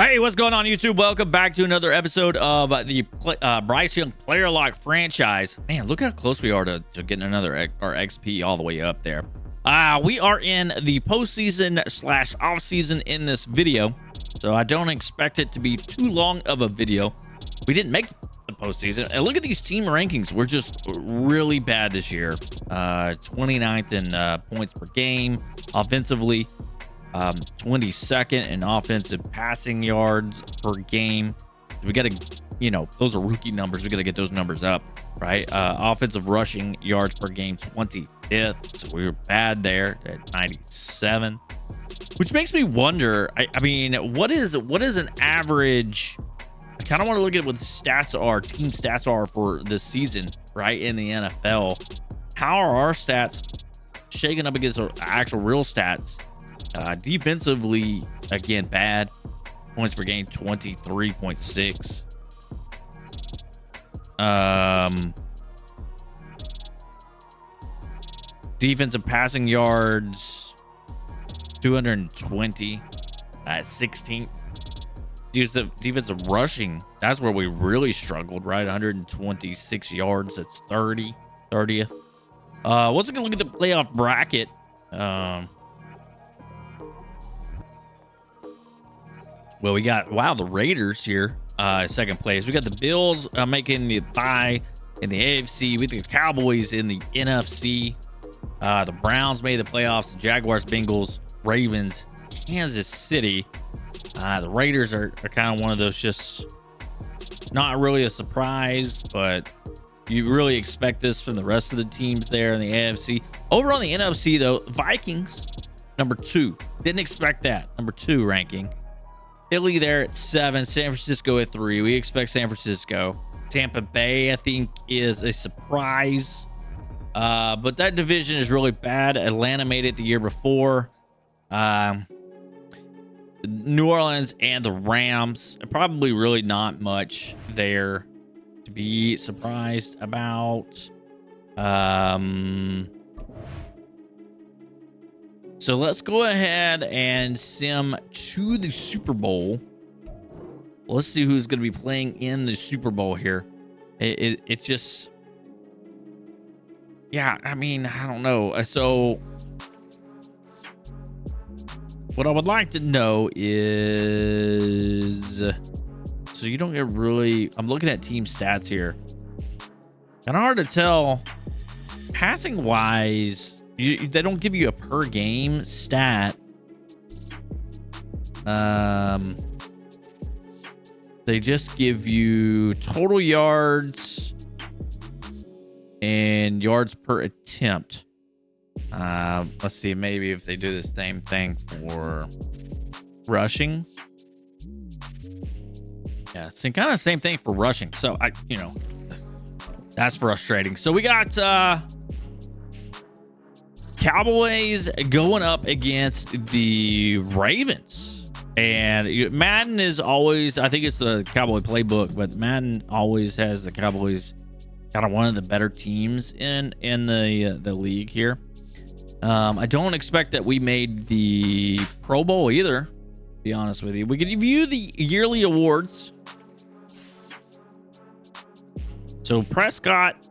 Hey, what's going on, YouTube? Welcome back to another episode of the Bryce Young Player Lock franchise. Man, look how close we are to getting our XP all the way up there. We are in the postseason slash off season in this video, so I don't expect it to be too long of a video. We didn't make the postseason, and look at these team rankings. We're just really bad this year. 29th in points per game offensively. 22nd in offensive passing yards per game. We got to, those are rookie numbers. We got to get those numbers up, right? Offensive rushing yards per game, 25th. So we were bad there at 97, which makes me wonder. I mean, what is an average? I kind of want to look at what the stats are, team stats are for this season, right? In the NFL, how are our stats shaking up against our actual real stats? Defensively, again, bad. Points per game, 23.6. Defensive passing yards, 220 at 16th. Defensive rushing, that's where we really struggled, right? 126 yards, that's 30th. Let's take a look at the playoff bracket. Well, we got, the Raiders here, second place. We got the Bills making the bye in the AFC. We got the Cowboys in the NFC. The Browns made the playoffs. The Jaguars, Bengals, Ravens, Kansas City. The Raiders are kind of one of those, just not really a surprise, but you really expect this from the rest of the teams there in the AFC. Over on the NFC, though, Vikings, number 2. Didn't expect that. Number 2 ranking. Philly there at 7, San Francisco at 3. We expect San Francisco. Tampa Bay, I think, is a surprise. But that division is really bad. Atlanta made it the year before. New Orleans and the Rams, probably really not much there to be surprised about. So let's go ahead and sim to the Super Bowl. Let's see who's going to be playing in the Super Bowl here. It just, I mean, I don't know. So what I would like to know is, so you don't get really, I'm looking at team stats here. Kind of hard to tell passing wise. They don't give you a per game stat. They just give you total yards and yards per attempt. Let's see, maybe if they do the same thing for rushing. Yeah, it's kind of same thing for rushing. So that's frustrating. So we got Cowboys going up against the Ravens, and Madden is always, I think it's the Cowboy playbook, but Madden always has the Cowboys kind of one of the better teams in the league here. I don't expect that we made the Pro Bowl either, to be honest with you. We can view the yearly awards. So Prescott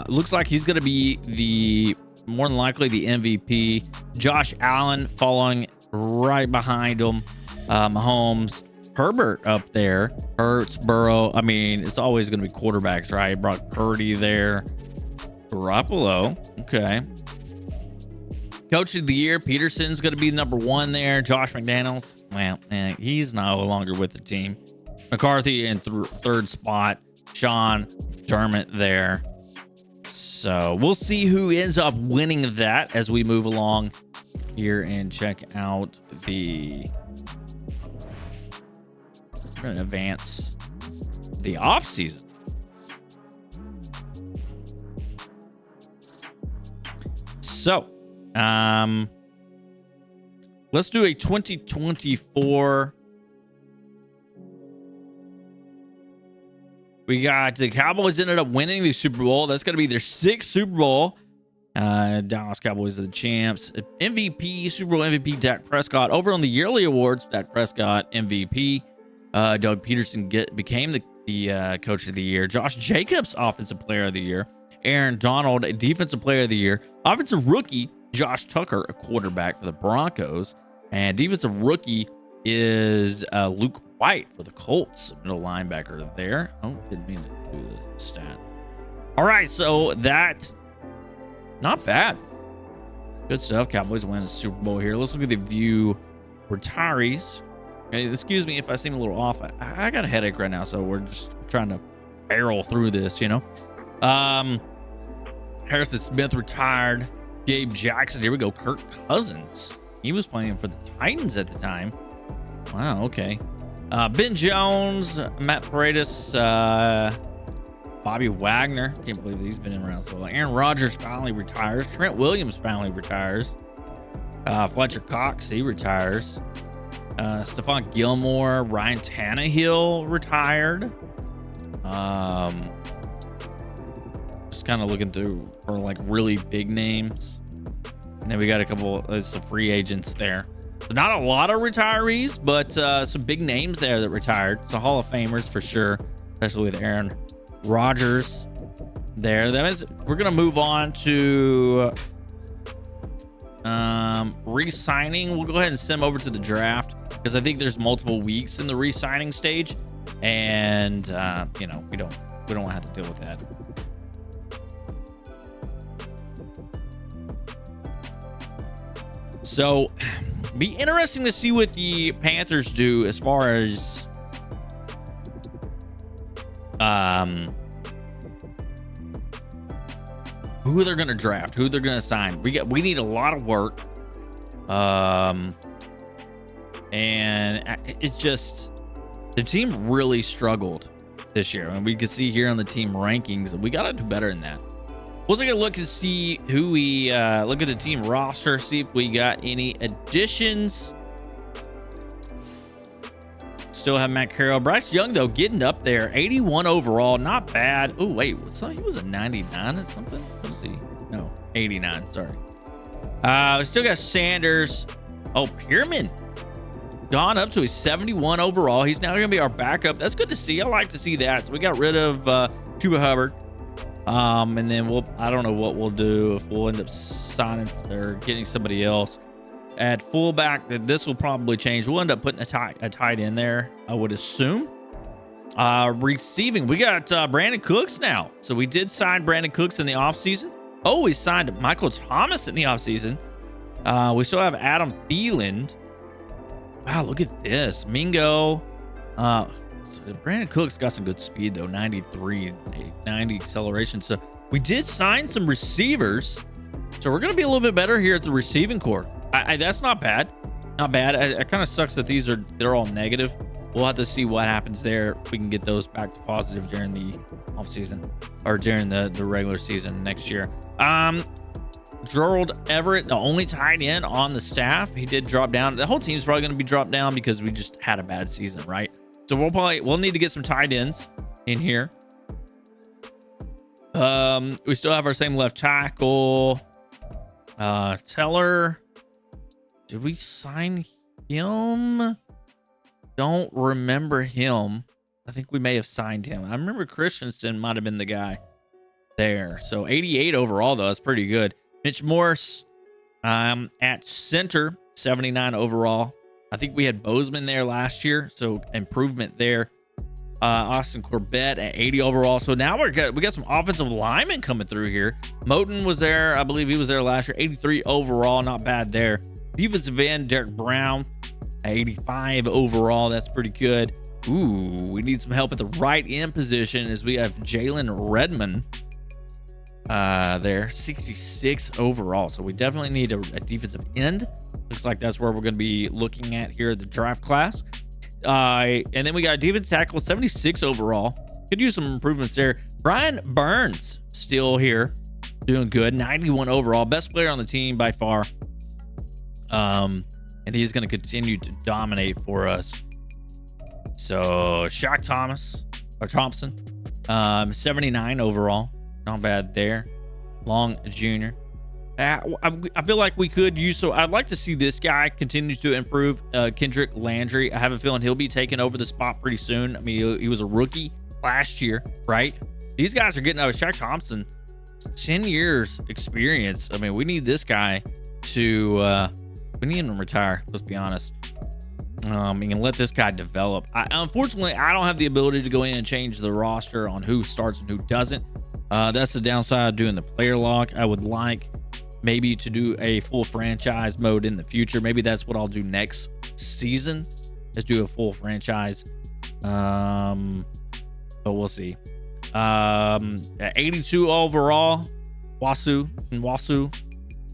looks like he's going to be more than likely the MVP. Josh Allen following right behind him. Mahomes, Herbert up there. Hurts, Burrow. I mean, it's always going to be quarterbacks, right? Brock Purdy there. Garoppolo. Okay. Coach of the year, Peterson's going to be number 1 there. Josh McDaniels, well, he's no longer with the team. McCarthy in third spot. Sean Dermott there. So we'll see who ends up winning that as we move along here and check out the, we're going to advance the off season. So, let's do a 2024. We got the Cowboys ended up winning the Super Bowl. That's going to be their 6th Super Bowl. Dallas Cowboys are the champs. MVP, Super Bowl MVP, Dak Prescott. Over on the yearly awards, Dak Prescott MVP. Doug Peterson became the coach of the year. Josh Jacobs, offensive player of the year. Aaron Donald, defensive player of the year. Offensive rookie, Josh Tucker, a quarterback for the Broncos. And defensive rookie is Luke White for the Colts, middle linebacker there. Oh, didn't mean to do the stat. All right, so that, not bad. Good stuff. Cowboys win a Super Bowl here. Let's look at the view retirees. Okay, excuse me if I seem a little off. I got a headache right now, so we're just trying to barrel through this, you know. Harrison Smith retired. Gabe Jackson. Here we go. Kirk Cousins. He was playing for the Titans at the time. Wow, okay. Ben Jones, Matt Paredes, Bobby Wagner. Can't believe he's been around so long. Aaron Rodgers finally retires. Trent Williams finally retires. Fletcher Cox, he retires. Stephon Gilmore, Ryan Tannehill retired. Just kind of looking through for like really big names. And then we got a couple some free agents there. So not a lot of retirees, but some big names there that retired. So Hall of Famers for sure, especially with Aaron Rodgers there. That is, we're gonna move on to re-signing. We'll go ahead and send them over to the draft because I think there's multiple weeks in the re-signing stage, and you know, we don't have to deal with that. So be interesting to see what the Panthers do as far as who they're gonna draft, who they're gonna sign. We need a lot of work. And it's just, the team really struggled this year. And we can see here on the team rankings, we gotta do better than that. We'll take a look and see who we look at the team roster, see if we got any additions. Still have Matt Carroll. Bryce Young, though, getting up there. 81 overall. Not bad. Oh, wait. He was a 99 or something? What is he? No, 89. Sorry. We still got Sanders. Oh, Pierman. Gone up to a 71 overall. He's now going to be our backup. That's good to see. I like to see that. So we got rid of Chuba Hubbard. And then I don't know what we'll do, if we'll end up signing or getting somebody else. At fullback, this will probably change. We'll end up putting a tight end there, I would assume. Receiving, we got Brandon Cooks now. So we did sign Brandon Cooks in the offseason. Oh, we signed Michael Thomas in the offseason. We still have Adam Thielen. Wow, look at this. Mingo. So Brandon Cooks got some good speed, though. 93, 90 acceleration. So we did sign some receivers. So we're going to be a little bit better here at the receiving core. That's not bad. Not bad. It kind of sucks that they're all negative. We'll have to see what happens there, if we can get those back to positive during the offseason or during the regular season next year. Gerald Everett, the only tight end on the staff, he did drop down. The whole team's probably going to be dropped down because we just had a bad season, right? So we'll need to get some tight ends in here. We still have our same left tackle. Teller. Did we sign him? Don't remember him. I think we may have signed him. I remember Christensen might have been the guy there. So 88 overall, though. That's pretty good. Mitch Morse at center, 79 overall. I think we had Bozeman there last year, so improvement there. Austin Corbett at 80 overall. So now we got some offensive linemen coming through here. Moten was there. I believe he was there last year. 83 overall. Not bad there. Defensive end, Derek Brown at 85 overall. That's pretty good. Ooh, we need some help at the right end position as we have Jalen Redmond there, 66 overall. So we definitely need a defensive end. Looks like that's where we're going to be looking at here at the draft class. And then we got a defensive tackle, 76 overall. Could use some improvements there. Brian Burns still here, doing good, 91 overall, best player on the team by far. And he's going to continue to dominate for us. So Shaq Thompson, 79 overall. Not bad there. Long Jr. I feel like we could use, so I'd like to see this guy continue to improve. Kendrick Landry, I have a feeling he'll be taking over the spot pretty soon. I mean, he was a rookie last year, right? These guys are getting Shaq Thompson, 10 years experience. I mean, we need this guy to we need him to retire, let's be honest. And let this guy develop. Unfortunately, I don't have the ability to go in and change the roster on who starts and who doesn't. That's the downside of doing the player lock. I would like maybe to do a full franchise mode in the future. Maybe that's what I'll do next season, is do a full franchise. But we'll see. 82 overall, Wasu,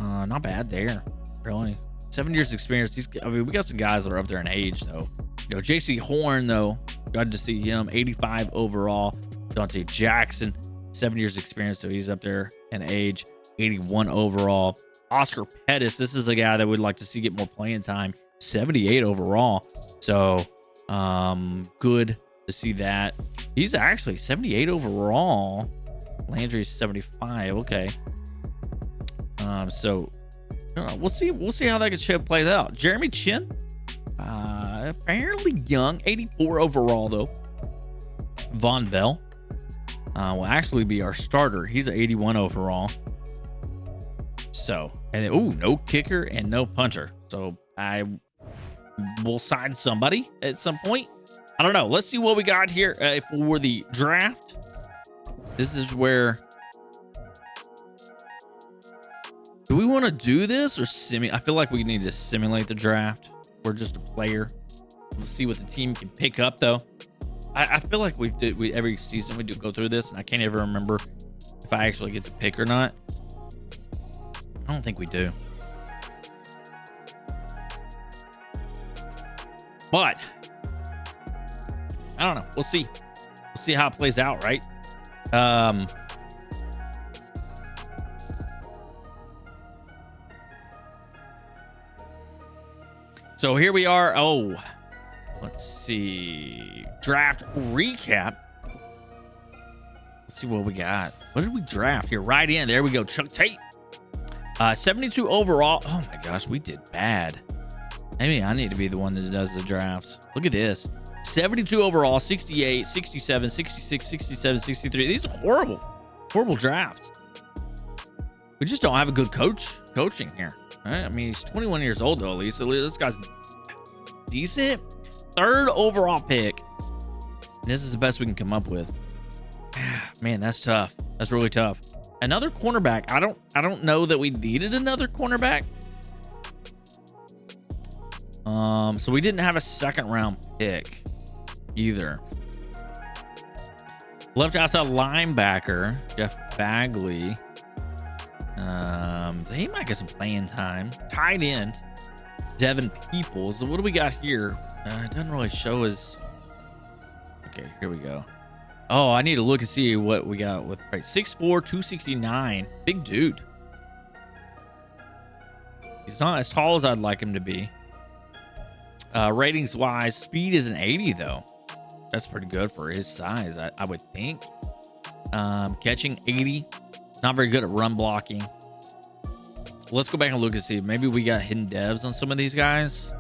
not bad there, really. 7 years experience. I mean, we got some guys that are up there in age, though. You know, JC Horn, though, glad to see him. 85 overall. Dante Jackson, 7 years experience, so he's up there in age. 81 overall. Oscar Pettis, this is a guy that we'd like to see get more playing time. 78 overall. So, good to see that. He's actually 78 overall. Landry's 75. Okay. So we'll see how that ship plays out. Jeremy Chin, fairly young, 84 overall though. Von Bell will actually be our starter. He's an 81 overall. So, and then, no kicker and no punter. So I will sign somebody at some point. I don't know. Let's see what we got here for the draft. This is where. Do we want to do this or I feel like we need to simulate the draft. We're just a player. Let's see what the team can pick up, though. I feel like every season we do go through this, and I can't ever remember if I actually get to pick or not. I don't think we do. But I don't know. We'll see. We'll see how it plays out, right? So here we are. Oh, let's see. Draft recap. Let's see what we got. What did we draft here? Right in. There we go. Chuck Tate. 72 overall. Oh my gosh, we did bad. Maybe I need to be the one that does the drafts. Look at this. 72 overall, 68, 67, 66, 67, 63. These are horrible drafts. We just don't have a good coaching here. Right? I mean, he's 21 years old though, at least. This guy's decent. 3rd overall pick. This is the best we can come up with. Man, that's tough. That's really tough. Another cornerback. I don't know that we needed another cornerback. So we didn't have a 2nd round pick either. Left outside linebacker, Jeff Bagley. He might get some playing time. Tight end, Devin Peoples. What do we got here? It doesn't really show his. Okay, here we go. Oh, I need to look and see what we got with 6'4", 269. Big dude. He's not as tall as I'd like him to be. Ratings wise, speed is an 80 though. That's pretty good for his size, I would think. Catching 80. Not very good at run blocking. Let's go back and look and see. Maybe we got hidden devs on some of these guys.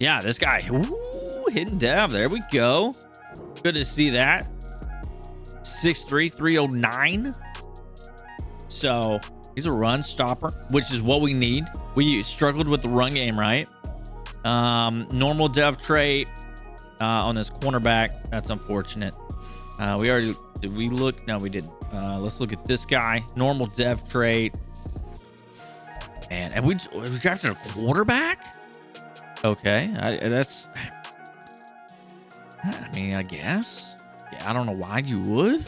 Yeah, this guy. Ooh, hidden dev. There we go. Good to see that. 6'3", 309. So he's a run stopper, which is what we need. We struggled with the run game, right? Normal dev trait on this cornerback. That's unfortunate. Did we look? No, we didn't. Let's look at this guy. Normal dev trait. And we drafted a quarterback? Okay. I mean, I guess. Yeah, I don't know why you would.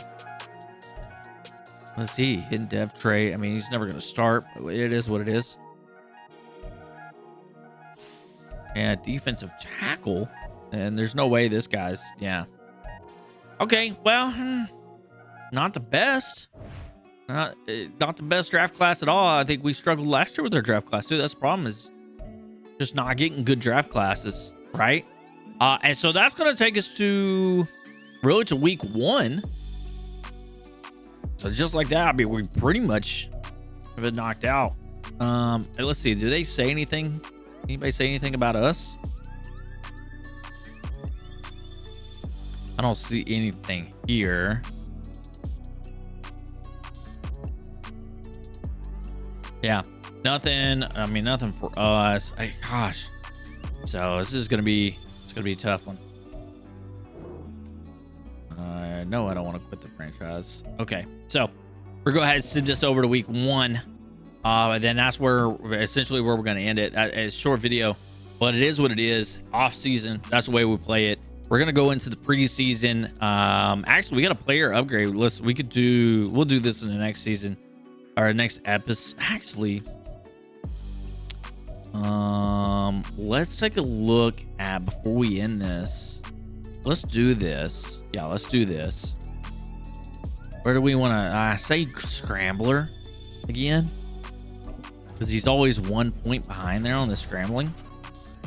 Let's see. Hidden dev trait. I mean, he's never going to start. But it is what it is. And defensive tackle. And there's no way this guy's. Yeah. Okay. Well, not the best. Not the best draft class at all. I think we struggled last year with our draft class too. That's the problem, is just not getting good draft classes, right? And so that's going to take us to week 1. So just like that, I mean, we pretty much have been knocked out. Hey, let's see. Do they say anything? Anybody say anything about us? I don't see anything here. Yeah, nothing. I mean, nothing for us. Gosh. So this is gonna be a tough one. No, I don't want to quit the franchise. Okay, so we're going to go ahead and send this over to week 1. And then that's essentially where we're going to end it. A short video, but it is what it is. Off season, that's the way we play it. We're going to go into the preseason. Actually, we got a player upgrade. Listen, we'll do this in the next season or next episode. Actually, let's take a look at before we end this. Let's do this. Yeah, let's do this. Where do we want to say scrambler again? Because he's always 1 point behind there on the scrambling.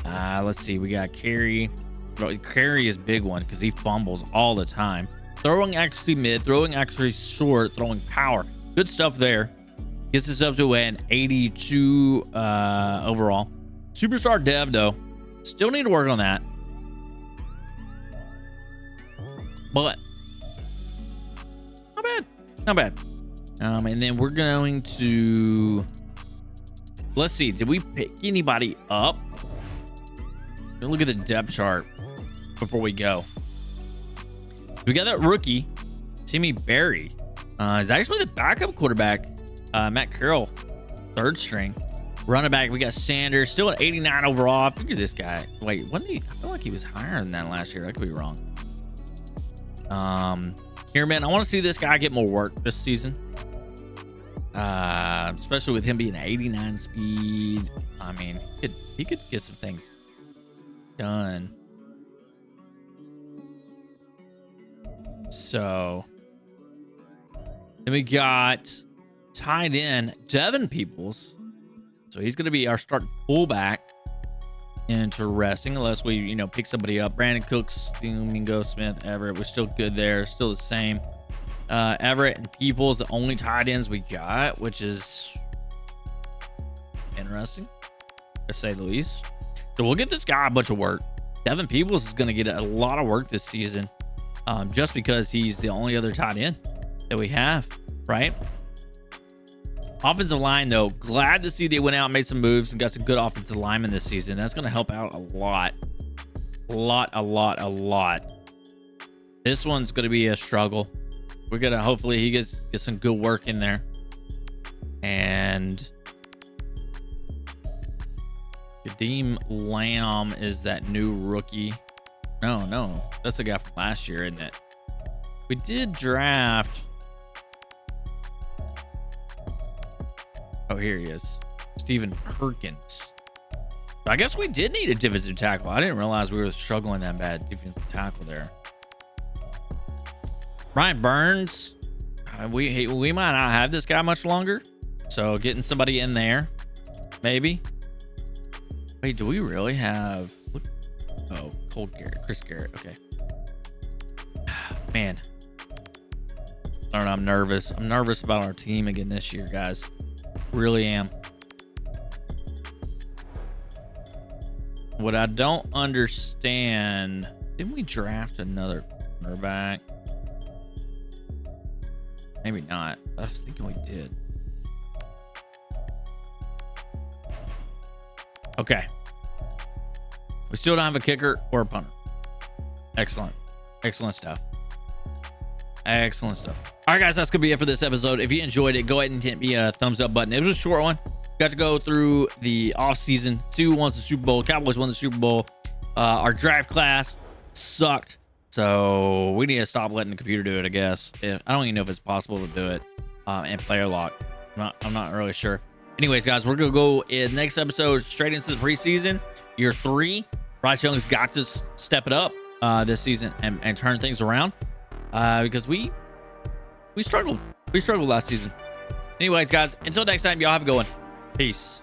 Let's see. We got carry. Carry is big one because he fumbles all the time. Throwing actually mid, throwing actually short, throwing power. Good stuff there. Gets us up to an 82 overall. Superstar dev though. Still need to work on that. But not bad. And then we're going to, let's see, did we pick anybody up? Look at the depth chart before we go. We got that rookie, Timmy Berry. Is actually the backup quarterback. Matt Carroll, 3rd string. Running back, we got Sanders, still at 89 overall. I figured this guy, wait, wasn't he? I feel like he was higher than that last year. I could be wrong. Here, man, I want to see this guy get more work this season. Especially with him being 89 speed. I mean, he could get some things done. So then we got tied in Devin Peoples. So he's going to be our starting fullback. Interesting, unless we, pick somebody up. Brandon Cooks, Domingo Smith, Everett. We're still good there. Still the same. Everett and Peoples, the only tight ends we got, which is interesting, to say the least. So we'll get this guy a bunch of work. Devin Peoples is going to get a lot of work this season, just because he's the only other tight end that we have, right? Offensive line, though, glad to see they went out and made some moves and got some good offensive linemen this season. That's going to help out a lot. A lot. This one's going to be a struggle. We're going to, hopefully, he gets some good work in there. And Kadeem Lamb is that new rookie. No, that's the guy from last year, isn't it? We did draft. Oh, here he is. Stephen Perkins. I guess we did need a defensive tackle. I didn't realize we were struggling that bad defensive tackle there. Ryan Burns. We might not have this guy much longer. So getting somebody in there. Maybe. Wait, do we really have... Oh, Chris Garrett. Okay. Man. I don't know. I'm nervous. I'm nervous about our team again this year, guys. Really am. What I don't understand, didn't we draft another cornerback? Maybe not. I was thinking we did. Okay. We still don't have a kicker or a punter. Excellent stuff. Excellent stuff. All right, guys, that's gonna be it for this episode. If you enjoyed it, go ahead and hit me a thumbs up button. It was a short one. Got to go through the off season, see who won the Super Bowl. Cowboys won the Super Bowl. Our draft class sucked, so we need to stop letting the computer do it, I guess. I don't even know if it's possible to do it. And player lock, I'm not really sure. Anyways, guys, we're gonna go in next episode straight into the preseason, year 3. Bryce Young's got to step it up this season and turn things around, because we struggled last season. Anyways, guys, until next time, y'all have a good one. Peace.